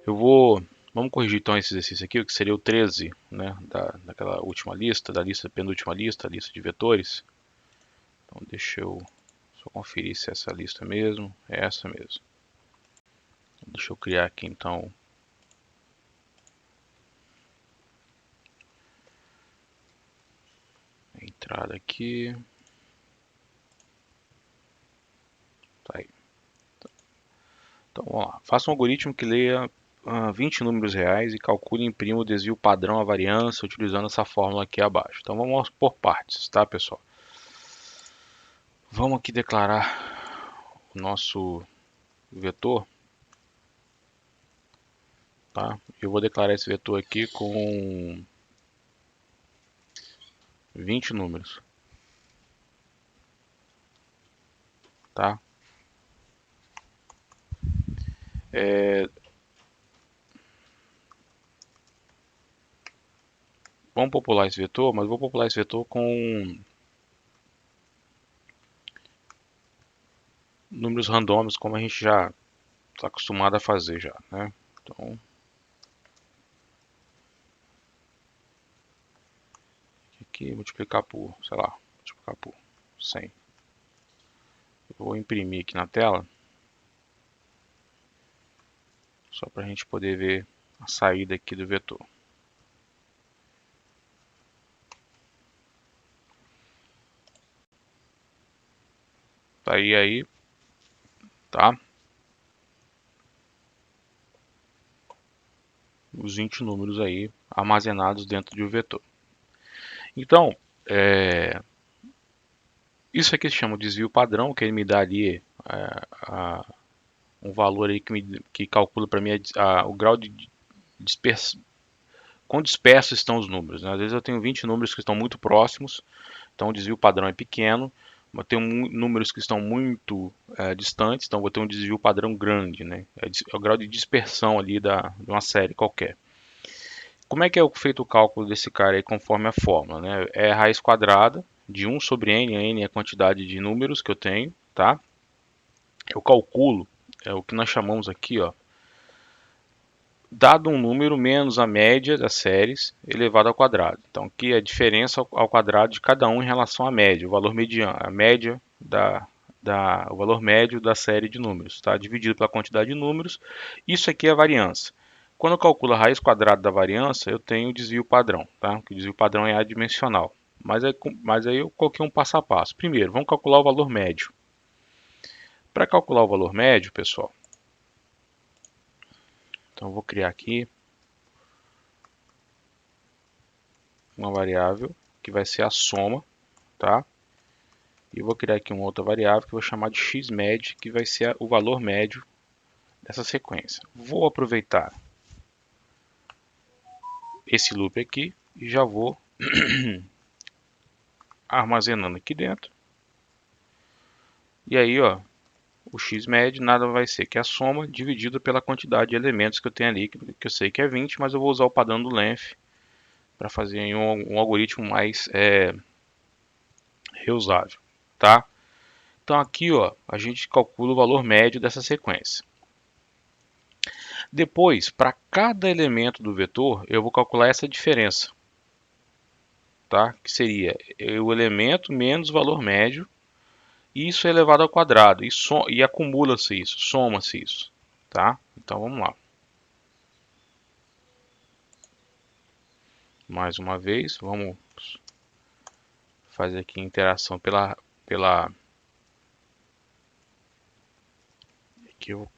Vamos corrigir então esse exercício aqui, o que seria o 13, né, daquela última lista, da lista penúltima lista, a lista de vetores. Então deixa eu só conferir se é essa lista mesmo, é essa mesmo. Deixa eu criar aqui então a entrada aqui. Tá aí. Então vamos lá. Faça um algoritmo que leia 20 números reais e calcule e imprima o desvio padrão, a variância, utilizando essa fórmula aqui abaixo. Então vamos por partes, tá, pessoal? Vamos aqui declarar o nosso vetor, tá? Eu vou declarar esse vetor aqui com 20 números, tá? Vamos popular esse vetor, mas vou popular esse vetor com números randômicos, como a gente já está acostumado a fazer já, né? Então, aqui multiplicar por, sei lá, multiplicar por 100. Eu vou imprimir aqui na tela, só para a gente poder ver a saída aqui do vetor. Tá aí, tá? Os 20 números aí armazenados dentro de um vetor. Então, isso aqui se chama desvio padrão, que ele me dá ali um valor aí que calcula para mim o grau de dispersão, quão dispersos estão os números, né? Às vezes eu tenho 20 números que estão muito próximos, então o desvio padrão é pequeno, mas tenho números que estão muito distantes, então vou ter um desvio padrão grande, né? É o grau de dispersão ali de uma série qualquer. Como é que é feito o cálculo desse cara aí conforme a fórmula, né? É a raiz quadrada de 1 sobre n é a quantidade de números que eu tenho, tá? Eu calculo, é o que nós chamamos aqui, ó, dado um número menos a média das séries elevado ao quadrado. Então aqui é a diferença ao quadrado de cada um em relação à média, o valor mediano, a média o valor médio da série de números, tá? Dividido pela quantidade de números. Isso aqui é a variância. Quando eu calculo a raiz quadrada da variância, eu tenho o desvio padrão, tá? O desvio padrão é adimensional. Mas aí eu coloquei um passo a passo. Primeiro, vamos calcular o valor médio. Para calcular o valor médio, pessoal, então eu vou criar aqui uma variável que vai ser a soma, tá? E eu vou criar aqui uma outra variável que eu vou chamar de xmed, que vai ser o valor médio dessa sequência. Vou aproveitar esse loop aqui e já vou armazenando aqui dentro. E aí, ó, o xmed nada vai ser que a soma dividido pela quantidade de elementos que eu tenho ali, que eu sei que é 20, mas eu vou usar o padrão do length para fazer um algoritmo mais reusável, tá? Então aqui, ó, a gente calcula o valor médio dessa sequência. Depois, para cada elemento do vetor, eu vou calcular essa diferença, tá? Que seria o elemento menos o valor médio, e isso é elevado ao quadrado, e acumula-se isso, soma-se isso, tá? Então vamos lá. Mais uma vez, vamos fazer aqui a interação aqui eu vou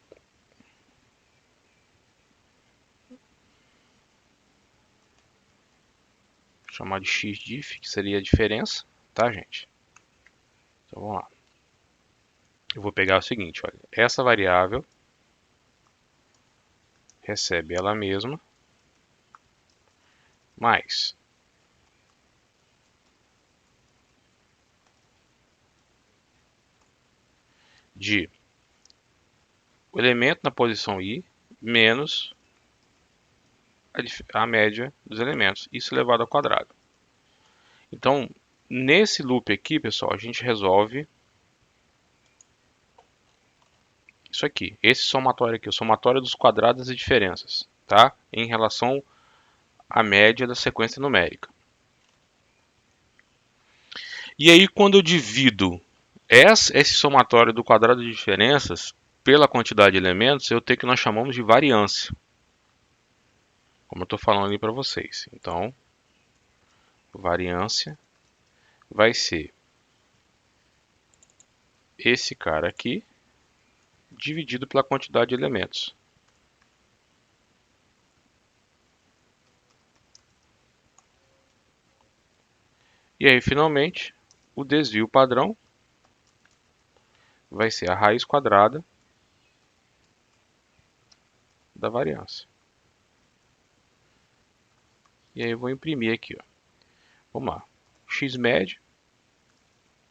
chamar de xdiff, que seria a diferença, tá, gente? Então vamos lá. Eu vou pegar o seguinte, olha, essa variável recebe ela mesma mais de o elemento na posição i menos a média dos elementos, isso elevado ao quadrado. Então, nesse loop aqui, pessoal, a gente resolve isso aqui, esse somatório aqui, o somatório dos quadrados e diferenças, tá? Em relação à média da sequência numérica. E aí, quando eu divido esse somatório do quadrado de diferenças pela quantidade de elementos, eu tenho o que nós chamamos de variância. Como eu estou falando ali para vocês. Então, variância vai ser esse cara aqui dividido pela quantidade de elementos. E aí, finalmente, o desvio padrão vai ser a raiz quadrada da variância. E aí eu vou imprimir aqui, ó. Vamos lá. X médio,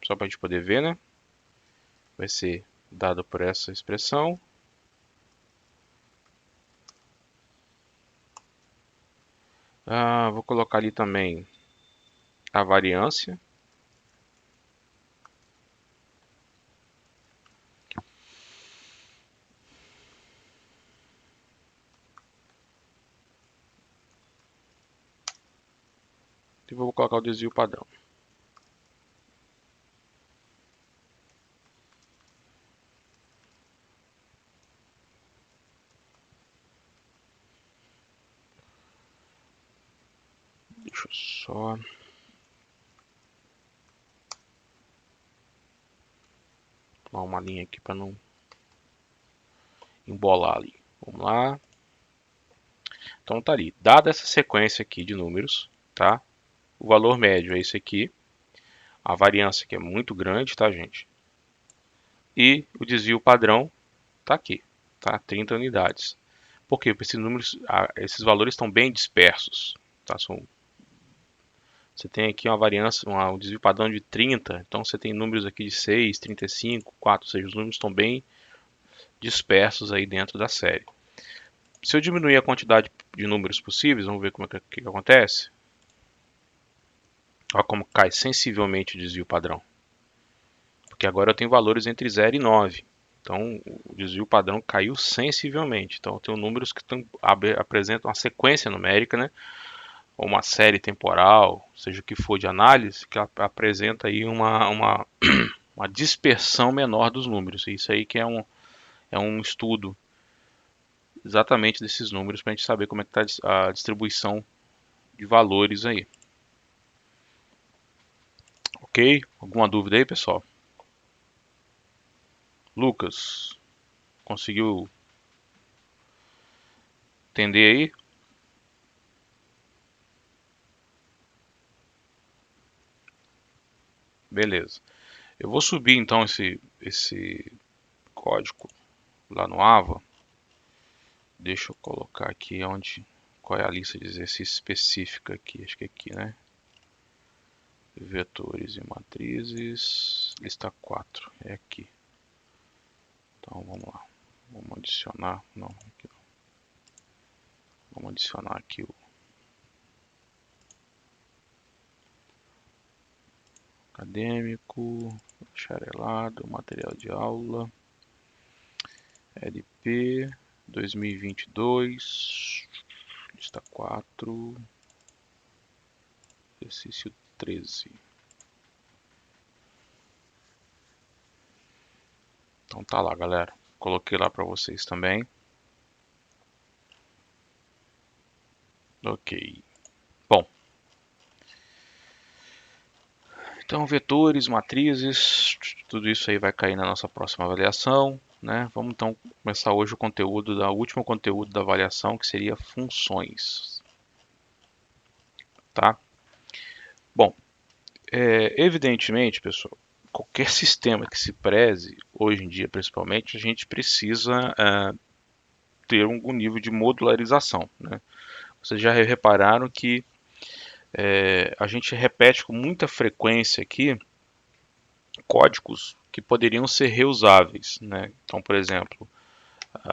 só para a gente poder ver, né? Vai ser dado por essa expressão. Vou colocar ali também a variância. E vou colocar o desvio padrão. Deixa eu só... tomar uma linha aqui para não embolar ali. Vamos lá. Então tá ali. Dada essa sequência aqui de números, tá? O valor médio é esse aqui. A variância aqui é muito grande, tá, gente? E o desvio padrão tá aqui, tá? 30 unidades. Por quê? Porque esses números, esses valores estão bem dispersos, tá? Você tem aqui uma variância, um desvio padrão de 30, então você tem números aqui de 6, 35, 4, ou seja, os números estão bem dispersos aí dentro da série. Se eu diminuir a quantidade de números possíveis, vamos ver como que acontece. Olha como cai sensivelmente o desvio padrão. Porque agora eu tenho valores entre 0 e 9. Então o desvio padrão caiu sensivelmente. Então eu tenho números que apresentam uma sequência numérica, né? Ou uma série temporal, seja o que for de análise, que apresenta aí uma dispersão menor dos números. Isso aí que é um estudo exatamente desses números para a gente saber como é que está a distribuição de valores aí. Ok? Alguma dúvida aí, pessoal? Lucas, conseguiu entender aí? Beleza. Eu vou subir então esse código lá no Ava. Deixa eu colocar aqui qual é a lista de exercícios específica aqui. Acho que é aqui, né? Vetores e matrizes, lista 4, é aqui. Então vamos lá, vamos adicionar, não, aqui não. Vamos adicionar aqui o acadêmico, bacharelado, material de aula, LP 2022, lista 4, exercício 13. Então tá lá, galera. Coloquei lá para vocês também. Ok. Bom. Então, vetores, matrizes, tudo isso aí vai cair na nossa próxima avaliação, né? Vamos então começar hoje o último conteúdo da avaliação, que seria funções. Tá? Bom, evidentemente, pessoal, qualquer sistema que se preze, hoje em dia principalmente, a gente precisa ter algum nível de modularização, né? Vocês já repararam que a gente repete com muita frequência aqui códigos que poderiam ser reusáveis, né? Então, por exemplo,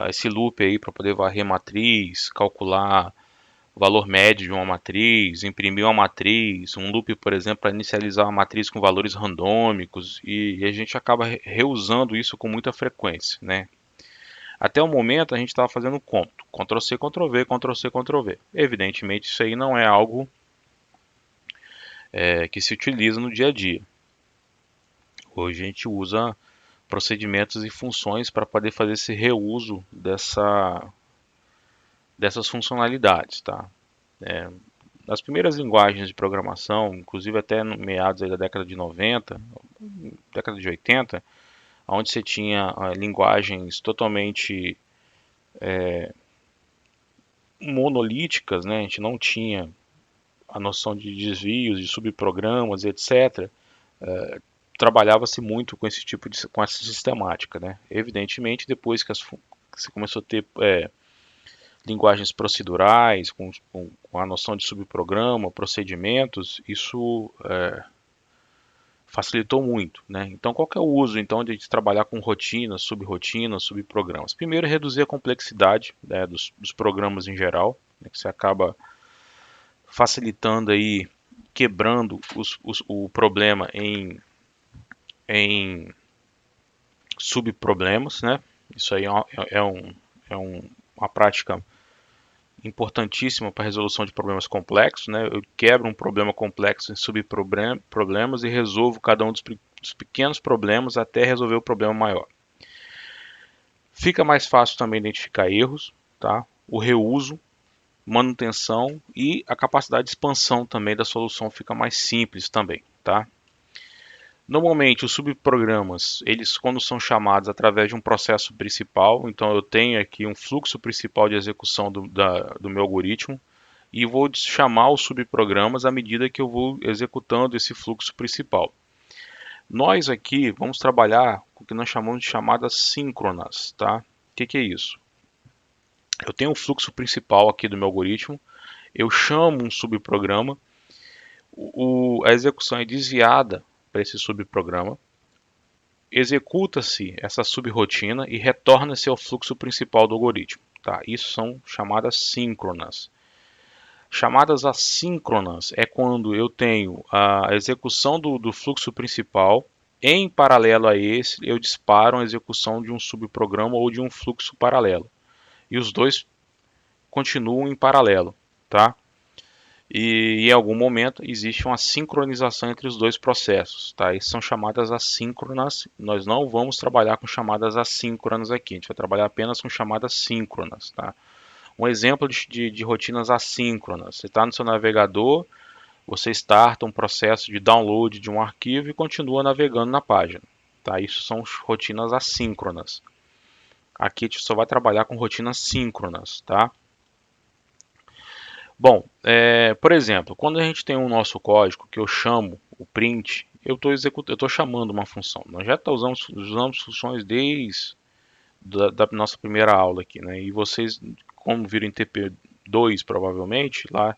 esse loop aí para poder varrer matriz, calcular o valor médio de uma matriz, imprimir uma matriz, um loop, por exemplo, para inicializar uma matriz com valores randômicos, e a gente acaba reusando isso com muita frequência, né? Até o momento a gente estava fazendo conto, Ctrl+C, Ctrl+V, Ctrl+C, Ctrl+V. Evidentemente isso aí não é algo que se utiliza no dia a dia. Hoje a gente usa procedimentos e funções para poder fazer esse reuso dessas funcionalidades, tá? Nas primeiras linguagens de programação, inclusive até no meados aí da década de 90, década de 80, onde você tinha linguagens totalmente monolíticas, né? A gente não tinha a noção de desvios, de subprogramas, etc. Trabalhava-se muito com esse tipo com essa sistemática, né? Evidentemente, depois que você começou a ter linguagens procedurais, com a noção de subprograma, procedimentos, isso facilitou muito, né? Então, qual que é o uso então de trabalhar com rotinas, subprogramas? Primeiro, reduzir a complexidade, né, dos programas em geral, né, que você acaba facilitando aí, quebrando o problema em subproblemas, né? Isso aí uma prática importantíssima para a resolução de problemas complexos, né? Eu quebro um problema complexo em subproblemas e resolvo cada um dos pequenos problemas até resolver o problema maior. Fica mais fácil também identificar erros, tá? O reuso, manutenção e a capacidade de expansão também da solução fica mais simples também, tá? Normalmente os subprogramas, eles quando são chamados através de um processo principal, então eu tenho aqui um fluxo principal de execução do meu algoritmo e vou chamar os subprogramas à medida que eu vou executando esse fluxo principal. Nós aqui vamos trabalhar com o que nós chamamos de chamadas síncronas, tá? O que é isso? Eu tenho um fluxo principal aqui do meu algoritmo, eu chamo um subprograma, a execução é desviada para esse subprograma, executa-se essa subrotina e retorna-se ao fluxo principal do algoritmo. Tá? Isso são chamadas síncronas. Chamadas assíncronas é quando eu tenho a execução do fluxo principal, em paralelo a esse eu disparo a execução de um subprograma ou de um fluxo paralelo. E os dois continuam em paralelo. Tá? E em algum momento existe uma sincronização entre os dois processos, tá? E são chamadas assíncronas. Nós não vamos trabalhar com chamadas assíncronas aqui, a gente vai trabalhar apenas com chamadas síncronas, tá? Um exemplo de rotinas assíncronas: você está no seu navegador, você starta um processo de download de um arquivo e continua navegando na página, tá? Isso são rotinas assíncronas. Aqui a gente só vai trabalhar com rotinas síncronas, tá? Bom, por exemplo, quando a gente tem o nosso código que eu chamo o print, eu estou chamando uma função. Nós já usamos funções desde da nossa primeira aula aqui, né? E vocês, como viram em TP2 provavelmente, lá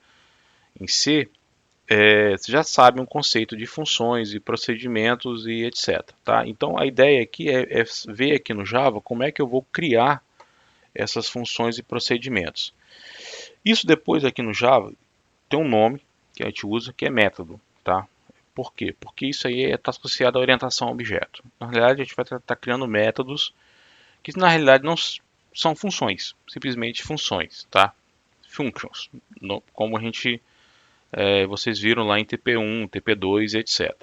em C, vocês já sabem o conceito de funções e procedimentos e etc. Tá? Então a ideia aqui é ver aqui no Java como é que eu vou criar essas funções e procedimentos. Isso depois aqui no Java tem um nome que a gente usa que é método, tá? Por quê? Porque isso aí está associado à orientação a objeto. Na realidade, a gente vai estar criando métodos que na realidade não são funções, simplesmente funções, tá? Functions, como vocês viram lá em TP1, TP2, etc.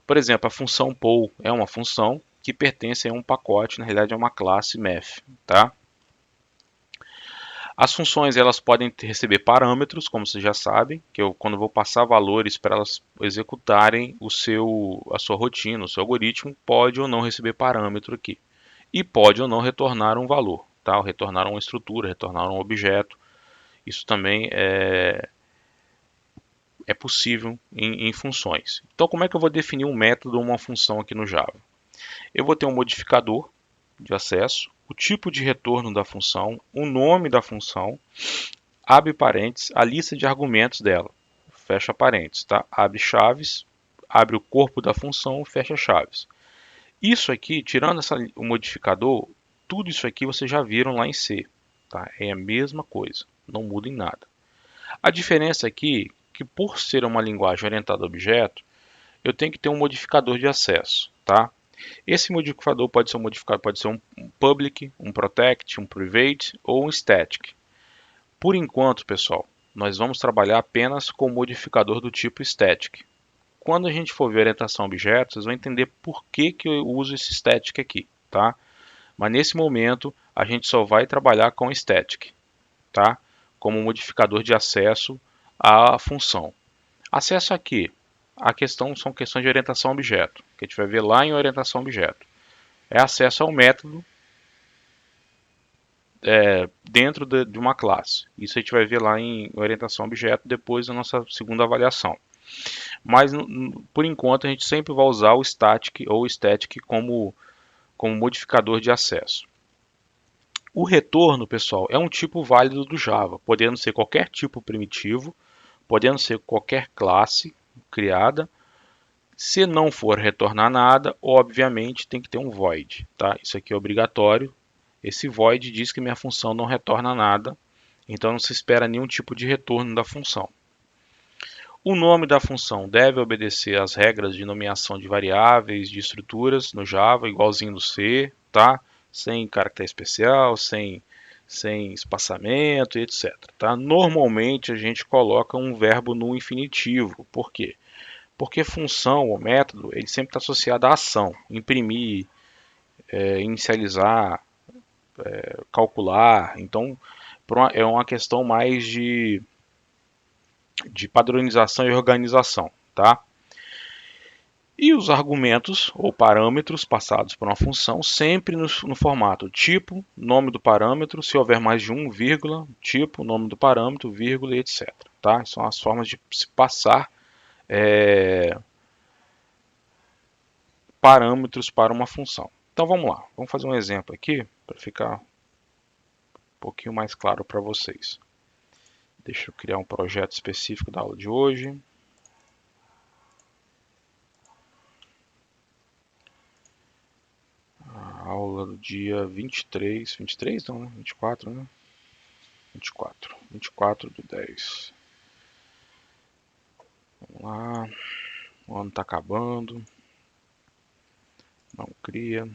Por exemplo, a função poll é uma função que pertence a um pacote, na realidade é uma classe math, tá? As funções elas podem receber parâmetros, como vocês já sabem, que eu quando vou passar valores para elas executarem a sua rotina, o seu algoritmo, pode ou não receber parâmetro aqui. E pode ou não retornar um valor, tá? Ou retornar uma estrutura, retornar um objeto. Isso também é possível em funções. Então, como é que eu vou definir um método ou uma função aqui no Java? Eu vou ter um modificador de acesso, o tipo de retorno da função, o nome da função, abre parênteses, a lista de argumentos dela, fecha parênteses, tá? Abre chaves, abre o corpo da função, fecha chaves. Isso aqui, tirando o modificador, tudo isso aqui vocês já viram lá em C, tá? É a mesma coisa, não muda em nada. A diferença aqui é que por ser uma linguagem orientada a objeto, eu tenho que ter um modificador de acesso, tá? Esse modificador pode ser um public, um protect, um private ou um static. Por enquanto, pessoal, nós vamos trabalhar apenas com o modificador do tipo static. Quando a gente for ver orientação a objetos, vocês vão entender por que eu uso esse static aqui, tá? Mas nesse momento, a gente só vai trabalhar com static, tá? Como modificador de acesso à função. Acesso aqui, são questões de orientação a objeto, que a gente vai ver lá em orientação a objeto. É acesso ao método dentro de uma classe. Isso a gente vai ver lá em orientação a objeto depois da nossa segunda avaliação. Mas por enquanto a gente sempre vai usar o static ou static como modificador de acesso. O retorno, pessoal, é um tipo válido do Java, podendo ser qualquer tipo primitivo, podendo ser qualquer classe criada. Se não for retornar nada, obviamente tem que ter um void, tá? Isso aqui é obrigatório. Esse void diz que minha função não retorna nada, então não se espera nenhum tipo de retorno da função. O nome da função deve obedecer às regras de nomeação de variáveis, de estruturas no Java, igualzinho no C, tá? Sem caractere especial, sem espaçamento, etc. Tá? Normalmente a gente coloca um verbo no infinitivo. Por quê? Porque função ou método ele sempre está associado à ação, imprimir, inicializar, calcular. Então é uma questão mais de padronização e organização, tá? E os argumentos ou parâmetros passados por uma função sempre no formato tipo, nome do parâmetro, se houver mais de um, vírgula, tipo, nome do parâmetro, vírgula, etc. Tá? São as formas de se passar parâmetros para uma função. Então vamos lá, vamos fazer um exemplo aqui para ficar um pouquinho mais claro para vocês. Deixa eu criar um projeto específico da aula de hoje. Aula do dia 23 não, né? 24, né? 24 do 10. Vamos lá, o ano está acabando, não cria.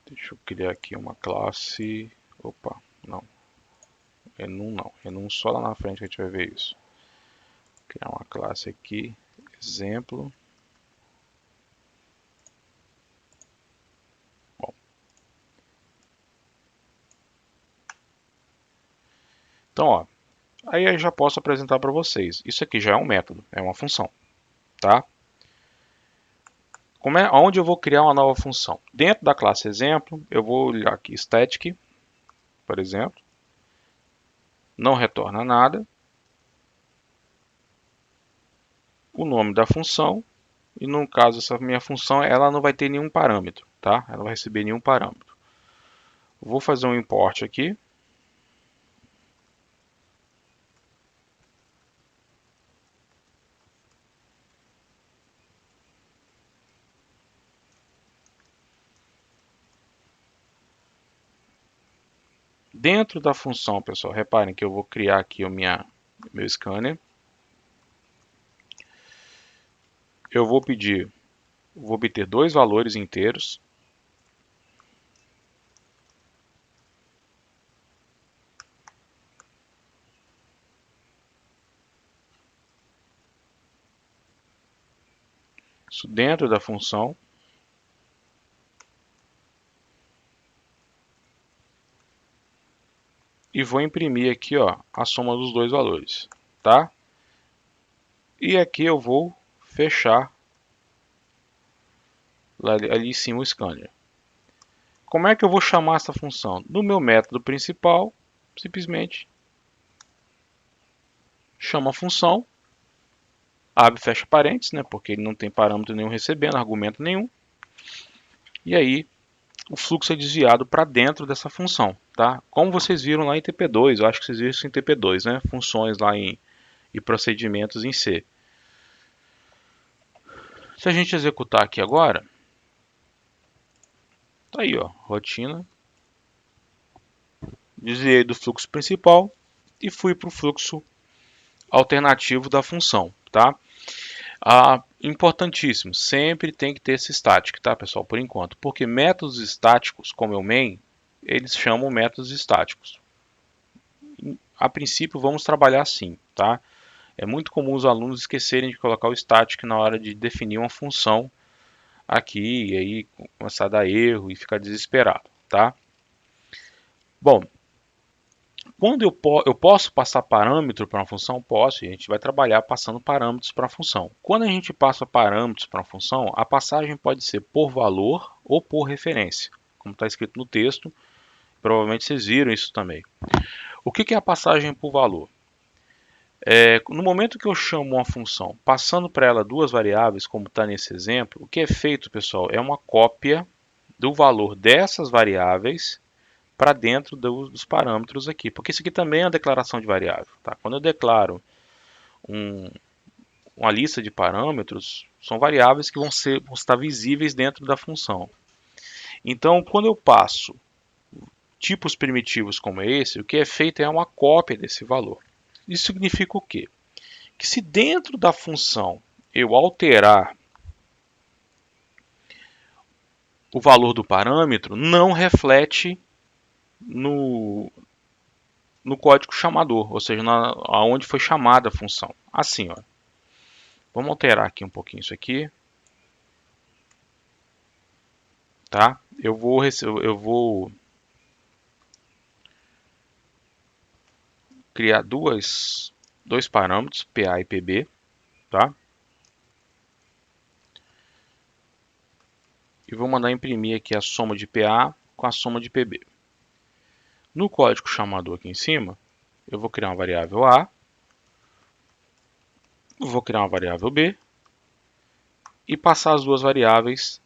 Deixa eu criar aqui uma classe, opa, não, enum não, enum só lá na frente que a gente vai ver isso. Criar uma classe aqui, exemplo. Bom. Então, ó, aí eu já posso apresentar para vocês. Isso aqui já é um método, é uma função, tá? Onde eu vou criar uma nova função? Dentro da classe exemplo, eu vou olhar aqui static, por exemplo. Não retorna nada. O nome da função. E no caso, essa minha função, ela não vai ter nenhum parâmetro, tá? Ela não vai receber nenhum parâmetro. Vou fazer um import aqui. Dentro da função, pessoal, reparem que eu vou criar aqui o meu scanner. Eu vou obter dois valores inteiros. Isso dentro da função. E vou imprimir aqui, ó, a soma dos dois valores, tá? E aqui eu vou fechar ali em cima o scanner. Como é que eu vou chamar essa função? No meu método principal, simplesmente chamo a função, abre e fecha parênteses, né, porque ele não tem parâmetro nenhum recebendo, argumento nenhum. E aí o fluxo é desviado para dentro dessa função, tá? Como vocês viram lá em TP2, eu acho que vocês viram isso em TP2, né? Funções lá e procedimentos em C. Se a gente executar aqui agora, tá aí, ó, rotina. Desviei do fluxo principal e fui para o fluxo alternativo da função, tá? Importantíssimo, sempre tem que ter esse static, tá, pessoal, por enquanto. Porque métodos estáticos, como é o main, eles chamam métodos estáticos. A princípio, vamos trabalhar assim, tá? É muito comum os alunos esquecerem de colocar o static na hora de definir uma função aqui, e aí começar a dar erro e ficar desesperado, tá? Bom, quando eu posso passar parâmetro para uma função? Posso, e a gente vai trabalhar passando parâmetros para a função. Quando a gente passa parâmetros para uma função, a passagem pode ser por valor ou por referência, como está escrito no texto, provavelmente vocês viram isso também. O que é a passagem por valor? No momento que eu chamo uma função, passando para ela duas variáveis, como está nesse exemplo, o que é feito, pessoal, é uma cópia do valor dessas variáveis para dentro dos parâmetros aqui, porque isso aqui também é uma declaração de variável. Tá? Quando eu declaro uma lista de parâmetros, são variáveis que vão estar visíveis dentro da função. Então, quando eu passo tipos primitivos como esse, o que é feito é uma cópia desse valor. Isso significa o quê? Que se dentro da função eu alterar o valor do parâmetro, não reflete no código chamador, ou seja, aonde foi chamada a função. Assim, ó. Vamos alterar aqui um pouquinho isso aqui. Tá? Eu vou criar dois parâmetros, PA e PB. Tá? E vou mandar imprimir aqui a soma de PA com a soma de PB. No código chamador aqui em cima, eu vou criar uma variável A, vou criar uma variável B e passar as duas variáveis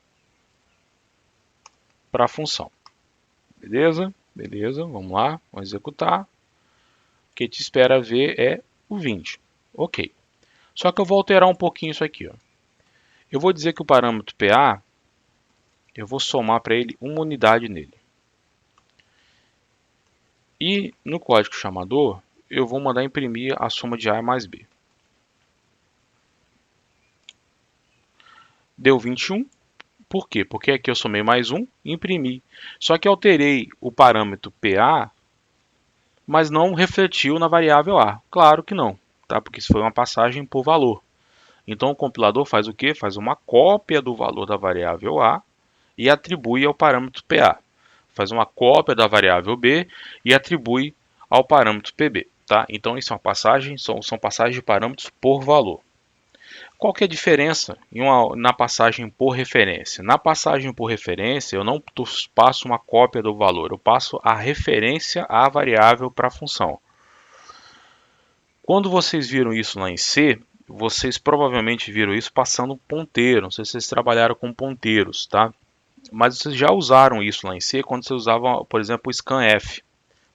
para a função. Beleza? Beleza, vamos lá, vamos executar. O que te espera ver é o 20. Ok. Só que eu vou alterar um pouquinho isso aqui. Ó. Eu vou dizer que o parâmetro PA, eu vou somar para ele uma unidade nele. E no código chamador, eu vou mandar imprimir a soma de A mais B. Deu 21. Por quê? Porque aqui eu somei mais um e imprimi. Só que alterei o parâmetro PA, mas não refletiu na variável A. Claro que não, tá? Porque isso foi uma passagem por valor. Então o compilador faz o quê? Faz uma cópia do valor da variável A e atribui ao parâmetro PA. Faz uma cópia da variável B e atribui ao parâmetro PB. Tá? Então isso é uma passagem, são passagens de parâmetros por valor. Qual que é a diferença na passagem por referência? Na passagem por referência, eu não passo uma cópia do valor, eu passo a referência à variável para a função. Quando vocês viram isso lá em C, vocês provavelmente viram isso passando ponteiro. Não sei se vocês trabalharam com ponteiros, tá? Mas vocês já usaram isso lá em C quando você usava, por exemplo, o scanf.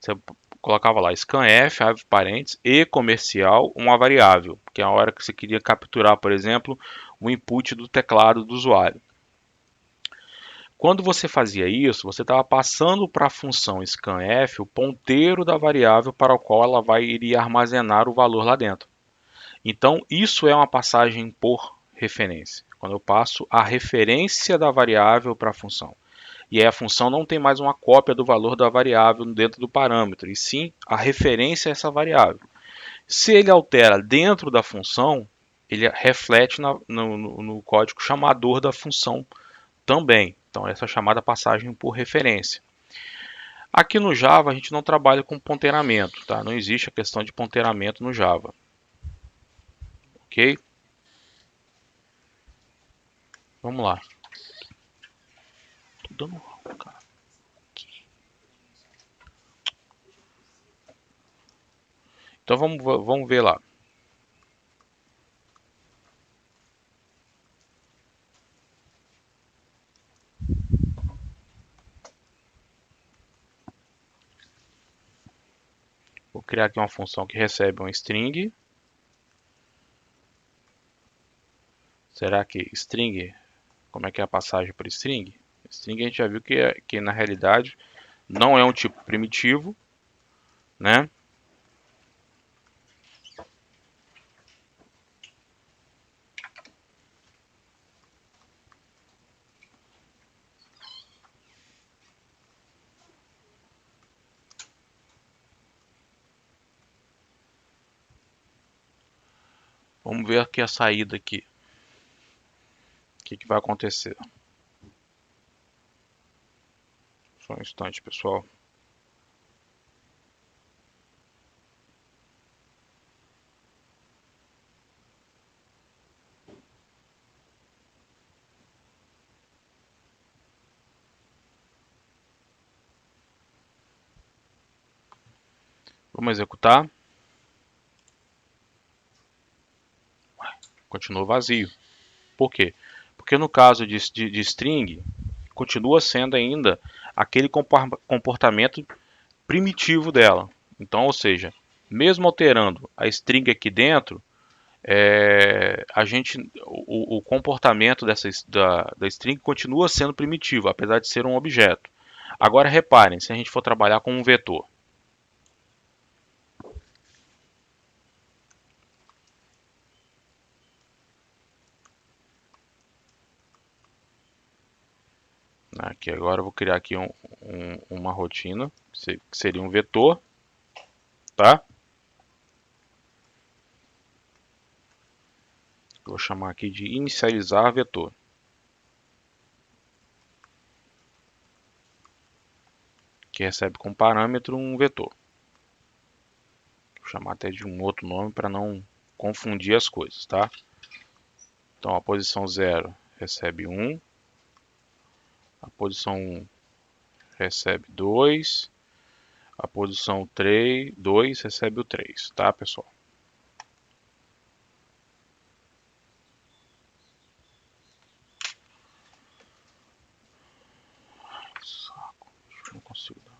Você colocava lá scanf, abre parênteses, e comercial, uma variável, que é a hora que você queria capturar, por exemplo, o input do teclado do usuário. Quando você fazia isso, você estava passando para a função scanf o ponteiro da variável para o qual ela iria armazenar o valor lá dentro. Então, isso é uma passagem por referência. Quando eu passo a referência da variável para a função. E aí a função não tem mais uma cópia do valor da variável dentro do parâmetro, e sim a referência a essa variável. Se ele altera dentro da função, ele reflete no código chamador da função também. Então, essa é a chamada passagem por referência. Aqui no Java, a gente não trabalha com ponteiramento, tá? Não existe a questão de ponteiramento no Java. Ok? Vamos lá. Tô dando... Então, vamos ver lá. Vou criar aqui uma função que recebe um string. Será que string, como é que é a passagem por string? String a gente já viu que na realidade não é um tipo primitivo, né? Vamos ver aqui a saída aqui. O que vai acontecer? Só um instante, pessoal. Vamos executar. Continua vazio. Por quê? Porque no caso de string, continua sendo ainda aquele comportamento primitivo dela. Então, ou seja, mesmo alterando a string aqui dentro, o comportamento da string continua sendo primitivo, apesar de ser um objeto. Agora reparem, se a gente for trabalhar com um vetor. Aqui agora eu vou criar aqui uma rotina, que seria um vetor, tá? Vou chamar aqui de inicializar vetor. Que recebe como parâmetro um vetor. Vou chamar até de um outro nome para não confundir as coisas, tá? Então a posição 0 recebe 1, a posição 1 recebe 2, a posição 2 recebe o 3, tá, pessoal? Saco, não consigo dar.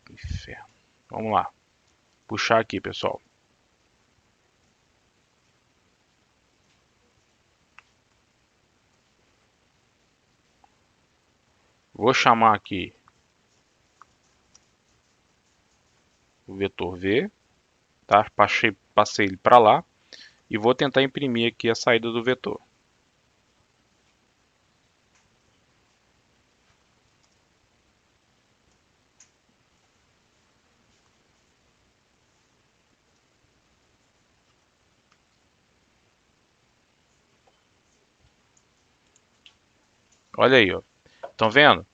Que inferno. Vamos lá. Puxar aqui, pessoal. Vou chamar aqui o vetor V, tá? Passei ele para lá e vou tentar imprimir aqui a saída do vetor. Olha aí, ó. Estão vendo?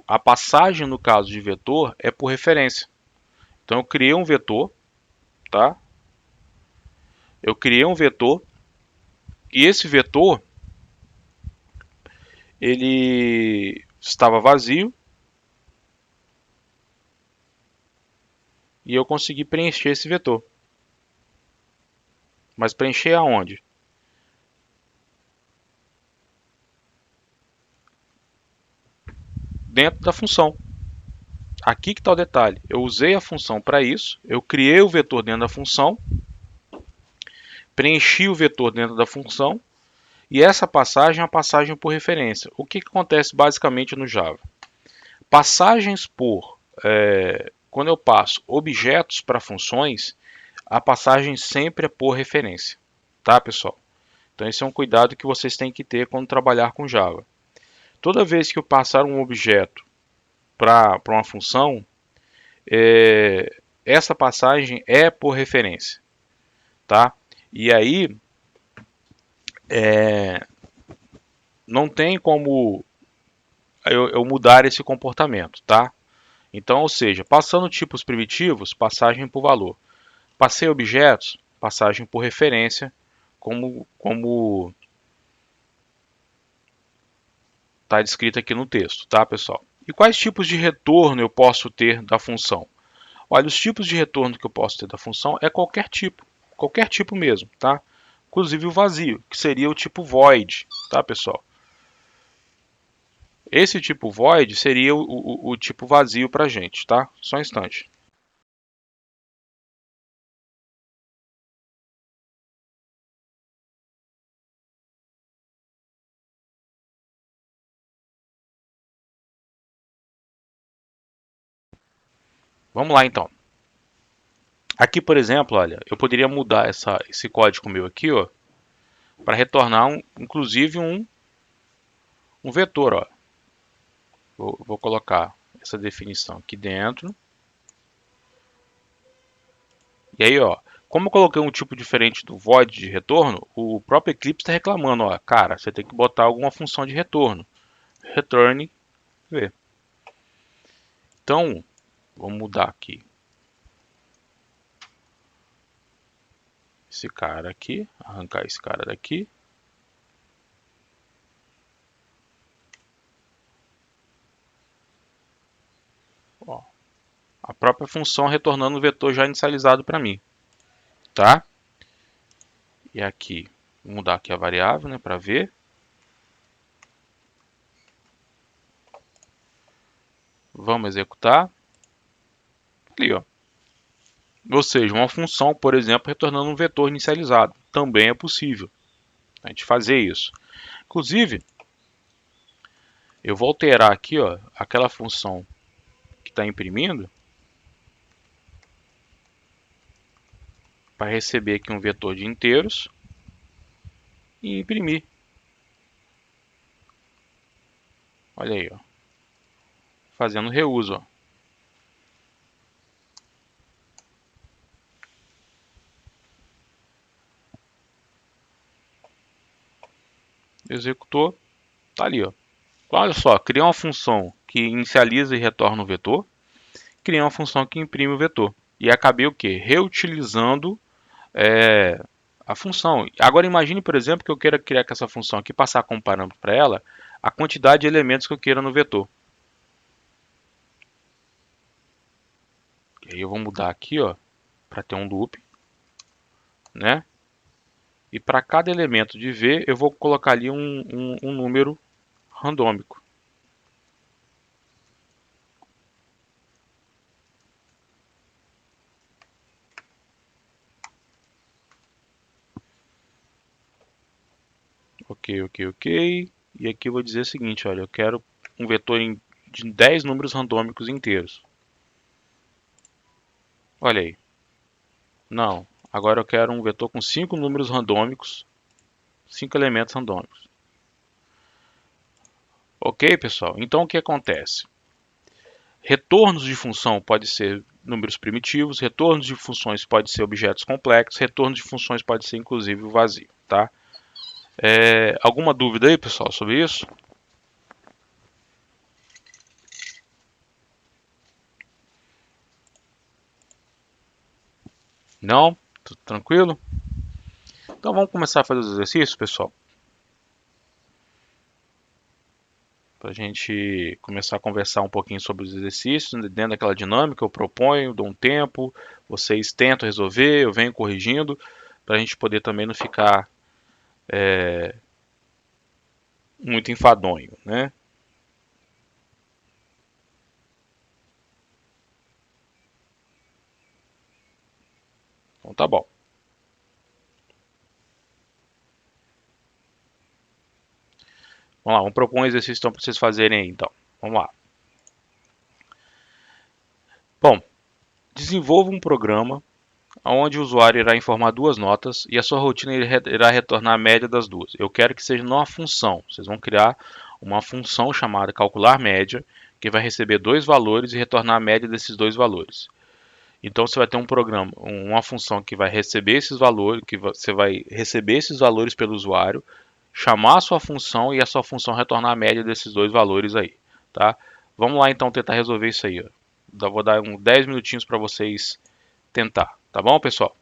A passagem no caso de vetor é por referência. Então eu criei um vetor, tá? Eu criei um vetor e esse vetor ele estava vazio e eu consegui preencher esse vetor. Mas preencher aonde? Dentro da função. Aqui que está o detalhe. Eu usei a função para isso, eu criei o vetor dentro da função, preenchi o vetor dentro da função e essa passagem é uma passagem por referência. O que acontece basicamente no Java? Passagens quando eu passo objetos para funções, a passagem sempre é por referência, tá, pessoal? Então esse é um cuidado que vocês têm que ter quando trabalhar com Java. Toda vez que eu passar um objeto para uma função, essa passagem é por referência, tá? E aí não tem como eu mudar esse comportamento, tá? Então, ou seja, passando tipos primitivos, passagem por valor. Passei objetos, passagem por referência, como está descrito aqui no texto, tá, pessoal? E quais tipos de retorno eu posso ter da função? Olha, os tipos de retorno que eu posso ter da função é qualquer tipo mesmo, tá? Inclusive o vazio, que seria o tipo void, tá, pessoal? Esse tipo void seria o tipo vazio para a gente, tá? Só um instante. Vamos lá então. Aqui, por exemplo, olha, eu poderia mudar esse código meu aqui, ó, para retornar inclusive um vetor, ó. Vou colocar essa definição aqui dentro. E aí, ó, Como eu coloquei um tipo diferente do void de retorno, o próprio Eclipse está reclamando, ó, cara, você tem que botar alguma função de retorno. Return v. Então, vamos mudar aqui. Esse cara aqui, arrancar esse cara daqui. Ó, a própria função retornando o vetor já inicializado para mim, tá? E aqui, vou mudar aqui a variável, né, para ver. Vamos executar. Ali, ó. Ou seja, uma função, por exemplo, retornando um vetor inicializado. Também é possível a gente fazer isso. Inclusive, eu vou alterar aqui, ó, aquela função que está imprimindo para receber aqui um vetor de inteiros e imprimir. Olha aí, ó, fazendo reuso. Ó. Executou, tá ali. Ó. Olha só, criei uma função que inicializa e retorna o vetor, criei uma função que imprime o vetor. E acabei o quê? Reutilizando a função. Agora imagine, por exemplo, que eu queira criar com essa função aqui, passar como parâmetro para ela a quantidade de elementos que eu queira no vetor. E aí eu vou mudar aqui, ó, para ter um loop, né? E para cada elemento de V, eu vou colocar ali um número randômico. Ok, ok, ok. E aqui eu vou dizer o seguinte, olha, eu quero um vetor de 10 números randômicos inteiros. Olha aí. Não, agora eu quero um vetor com 5 números randômicos, 5 elementos randômicos. Ok, pessoal? Então o que acontece? Retornos de função pode ser números primitivos, retornos de funções pode ser objetos complexos, retornos de funções pode ser inclusive o vazio, tá? Alguma dúvida aí, pessoal, sobre isso? Não? Tudo tranquilo? Então vamos começar a fazer os exercícios, pessoal. Para a gente começar a conversar um pouquinho sobre os exercícios, dentro daquela dinâmica, eu proponho, dou um tempo, vocês tentam resolver, eu venho corrigindo, para a gente poder também não ficar muito enfadonho, né? Então tá bom. Vamos lá, vamos propor um exercício então, para vocês fazerem aí, então. Vamos lá. Bom, desenvolva um programa onde o usuário irá informar duas notas e a sua rotina irá retornar a média das duas. Eu quero que seja numa função. Vocês vão criar uma função chamada calcular média, que vai receber dois valores e retornar a média desses dois valores. Então você vai ter um programa, uma função que vai receber esses valores, que você vai receber esses valores pelo usuário, chamar a sua função e a sua função retornar a média desses dois valores aí, tá? Vamos lá então tentar resolver isso aí. Ó. Vou dar uns 10 minutinhos para vocês tentar, tá bom, pessoal?